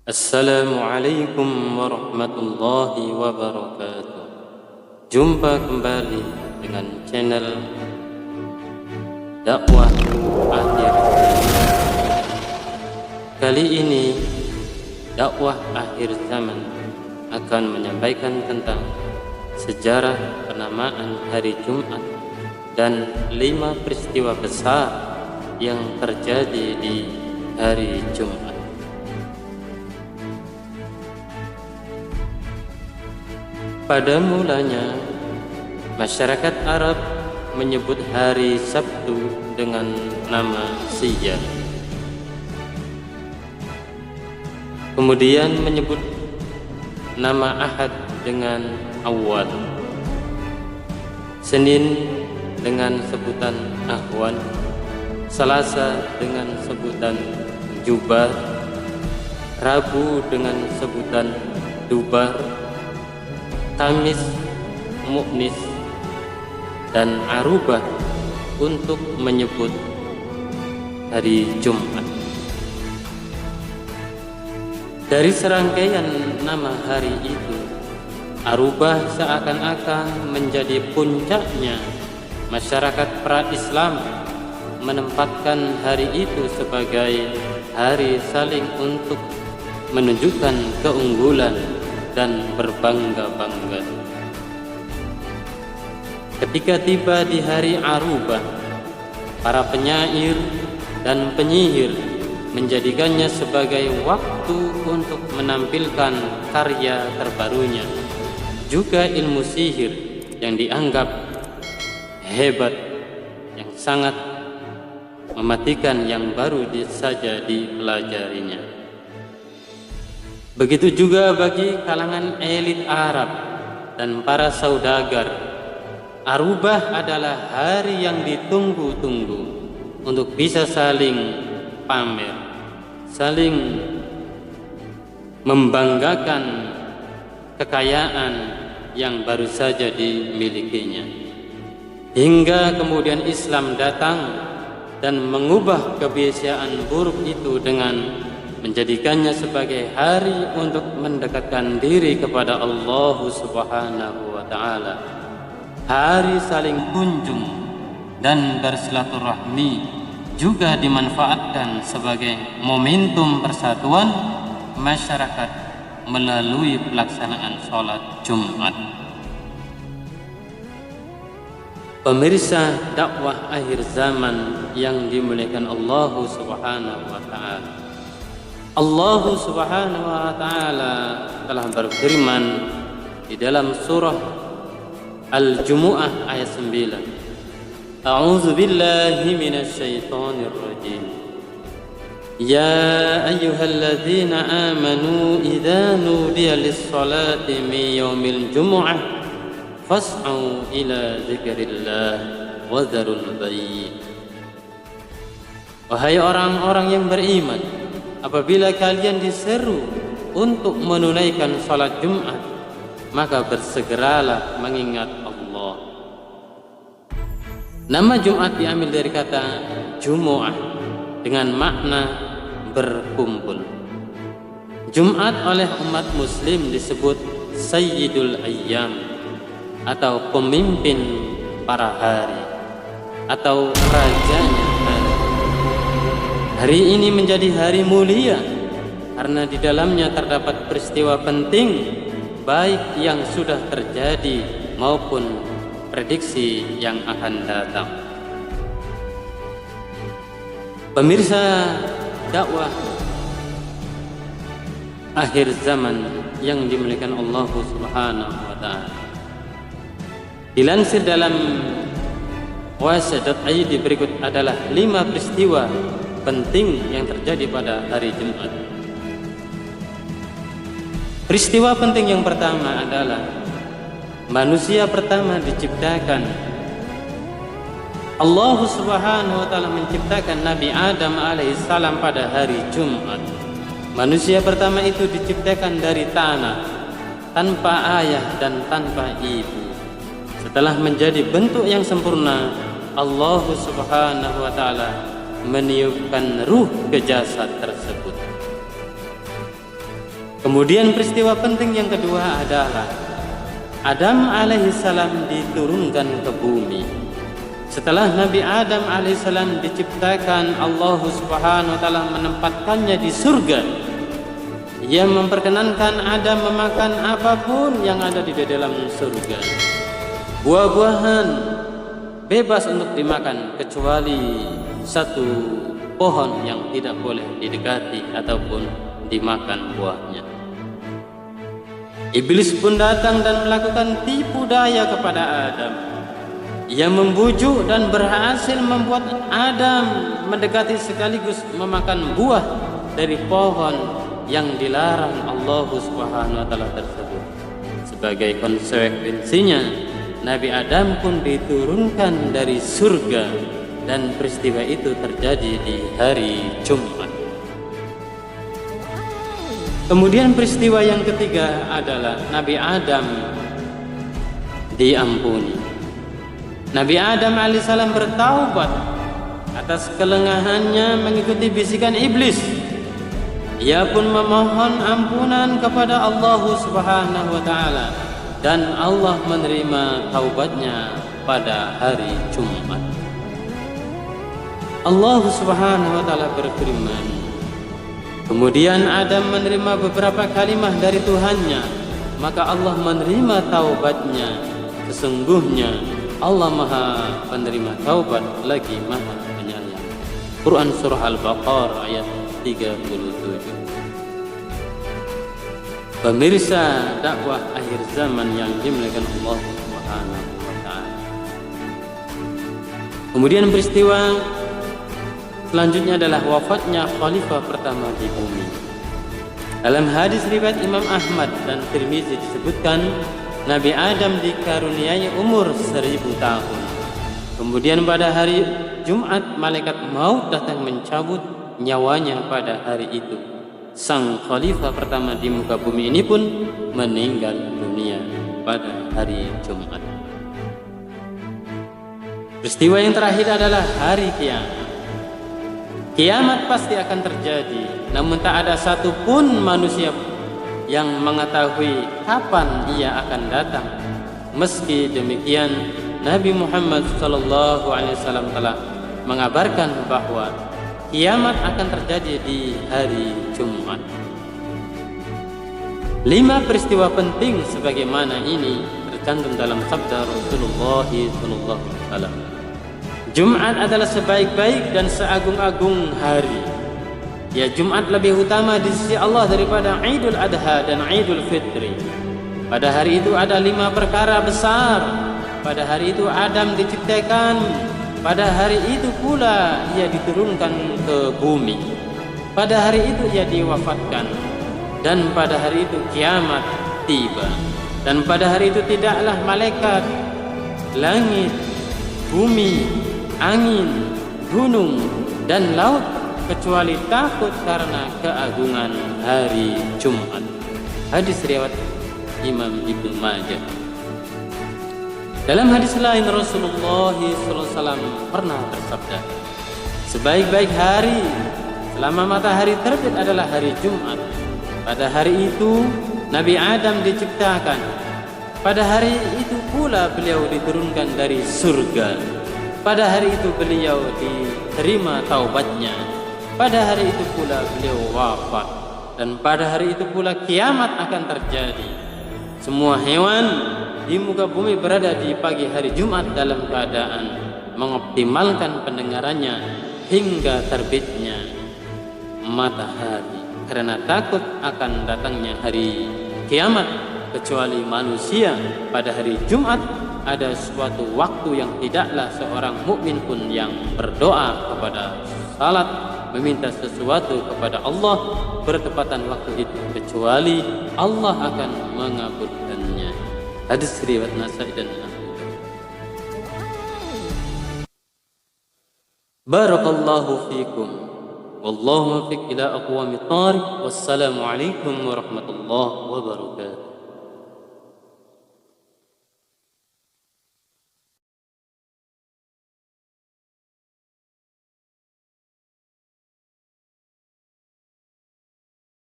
Assalamualaikum warahmatullahi wabarakatuh. Jumpa kembali dengan channel Dakwah Akhir Zaman. Kali ini Dakwah Akhir Zaman akan menyampaikan tentang sejarah penamaan hari Jumat dan 5 peristiwa besar yang terjadi di hari Jumat. Pada mulanya, masyarakat Arab menyebut hari Sabtu dengan nama Siyar. Kemudian menyebut nama Ahad dengan Awwal, Senin dengan sebutan Ahwan, Selasa dengan sebutan Jubar, Rabu dengan sebutan Dubar, Kamis, Muknis, dan Arubah untuk menyebut hari Jumat. Dari serangkaian nama hari itu, Arubah seakan-akan menjadi puncaknya. Masyarakat pra-Islam menempatkan hari itu sebagai hari saling untuk menunjukkan keunggulan dan berbangga-bangga. Ketika tiba di hari Arubah, para penyair dan penyihir menjadikannya sebagai waktu untuk menampilkan karya terbarunya, juga ilmu sihir yang dianggap hebat, yang sangat mematikan yang baru saja dipelajarinya. Begitu juga bagi kalangan elit Arab dan para saudagar, Arubah adalah hari yang ditunggu-tunggu untuk bisa saling pamer, saling membanggakan kekayaan yang baru saja dimilikinya. Hingga kemudian Islam datang dan mengubah kebiasaan buruk itu dengan menjadikannya sebagai hari untuk mendekatkan diri kepada Allah Subhanahu wa Ta'ala, hari saling kunjung dan bersilaturahmi, juga dimanfaatkan sebagai momentum persatuan masyarakat melalui pelaksanaan sholat Jumat. Pemirsa dakwah akhir zaman yang dimuliakan Allah Subhanahu wa Ta'ala, Allah Subhanahu wa Ta'ala telah berfirman di dalam surah Al-Jumu'ah ayat 9. A'udzu billahi minasy syaithanir rajim. Ya ayyuhalladzina amanu idza nudiya lis-salati min yaumil jumu'ah fas'au ila dzikrillah wa dzarul bai'. Wahai orang-orang yang beriman, apabila kalian diseru untuk menunaikan salat Jumat, maka bersegeralah mengingat Allah. Nama Jumat diambil dari kata Jumu'ah dengan makna berkumpul. Jumat oleh umat muslim disebut Sayyidul Ayyam atau pemimpin para hari atau rajanya hari. Hari ini menjadi hari mulia karena di dalamnya terdapat peristiwa penting, baik yang sudah terjadi maupun prediksi yang akan datang. Pemirsa dakwah akhir zaman yang dimuliakan Allah Subhanahu wa Ta'ala, dilansir dalam wasa.id berikut adalah 5 peristiwa penting yang terjadi pada hari Jumat. Peristiwa penting yang pertama adalah manusia pertama diciptakan. Allah Subhanahu wa Ta'ala menciptakan Nabi Adam alaihissalam pada hari Jumat. Manusia pertama itu diciptakan dari tanah, tanpa ayah dan tanpa ibu. Setelah menjadi bentuk yang sempurna, Allah Subhanahu wa Ta'ala meniupkan ruh ke jasad tersebut. Kemudian peristiwa penting yang kedua adalah Adam alaihissalam diturunkan ke bumi. Setelah Nabi Adam alaihissalam diciptakan, Allah subhanahu wa ta'ala menempatkannya di surga. Ia memperkenankan Adam memakan apapun yang ada di dalam surga. Buah-buahan bebas untuk dimakan kecuali satu pohon yang tidak boleh didekati ataupun dimakan buahnya. Iblis pun datang dan melakukan tipu daya kepada Adam. Ia membujuk dan berhasil membuat Adam mendekati sekaligus memakan buah dari pohon yang dilarang Allah Subhanahu wa taala tersebut. Sebagai konsekuensinya, Nabi Adam pun diturunkan dari surga, dan peristiwa itu terjadi di hari Jumat. Kemudian peristiwa yang ketiga adalah Nabi Adam diampuni. Nabi Adam alaihissalam bertaubat atas kelengahannya mengikuti bisikan iblis. Ia pun memohon ampunan kepada Allah Subhanahu wa ta'ala, dan Allah menerima taubatnya pada hari Jumat. Allah Subhanahu wa ta'ala berfirman, kemudian Adam menerima beberapa kalimat dari Tuhannya, maka Allah menerima taubatnya. Sesungguhnya Allah Maha penerima taubat lagi Maha penyayang. Quran Surah Al-Baqarah ayat 37. Pemirsa dakwah akhir zaman yang dimuliakan Allah Subhanahu wa ta'ala. Kemudian peristiwa selanjutnya adalah wafatnya khalifah pertama di bumi. Dalam hadis riwayat Imam Ahmad dan Tirmizi disebutkan, Nabi Adam dikaruniai umur 1000 tahun. Kemudian pada hari Jumat malaikat maut datang mencabut nyawanya pada hari itu. Sang khalifah pertama di muka bumi ini pun meninggal dunia pada hari Jumat. Peristiwa yang terakhir adalah hari kiamat. Kiamat pasti akan terjadi, namun tak ada satupun manusia yang mengetahui kapan ia akan datang. Meski demikian, Nabi Muhammad SAW telah mengabarkan bahwa kiamat akan terjadi di hari Jumat. 5 peristiwa penting sebagaimana ini tercantum dalam sabda Rasulullah SAW. Jumat adalah sebaik-baik dan seagung-agung hari. Ya, Jumat lebih utama di sisi Allah daripada Idul Adha dan Idul Fitri. Pada hari itu ada 5 perkara besar. Pada hari itu Adam diciptakan. Pada hari itu pula ia diturunkan ke bumi. Pada hari itu ia diwafatkan. Dan pada hari itu kiamat tiba. Dan pada hari itu tidaklah malaikat, langit, bumi, angin, gunung, dan laut kecuali takut karena keagungan hari Jumat. Hadis riwayat Imam Ibnu Majah. Dalam hadis lain Rasulullah SAW pernah bersabda, sebaik-baik hari selama matahari terbit adalah hari Jumat. Pada hari itu Nabi Adam diciptakan. Pada hari itu pula beliau diturunkan dari surga. Pada hari itu beliau diterima taubatnya. Pada hari itu pula beliau wafat. Dan pada hari itu pula kiamat akan terjadi. Semua hewan di muka bumi berada di pagi hari Jumat dalam keadaan mengoptimalkan pendengarannya hingga terbitnya matahari, karena takut akan datangnya hari kiamat. Kecuali manusia, pada hari Jumat ada suatu waktu yang tidaklah seorang mukmin pun yang berdoa kepada salat meminta sesuatu kepada Allah bertepatan waktu itu, kecuali Allah akan mengabulkannya. Hadis riwayat Nasai dan Abu Daud. Barakallahu fikum. Wallahu muwaffiq ila aqwamit thariq. Wassalamu alaikum warahmatullahi wabarakatuh.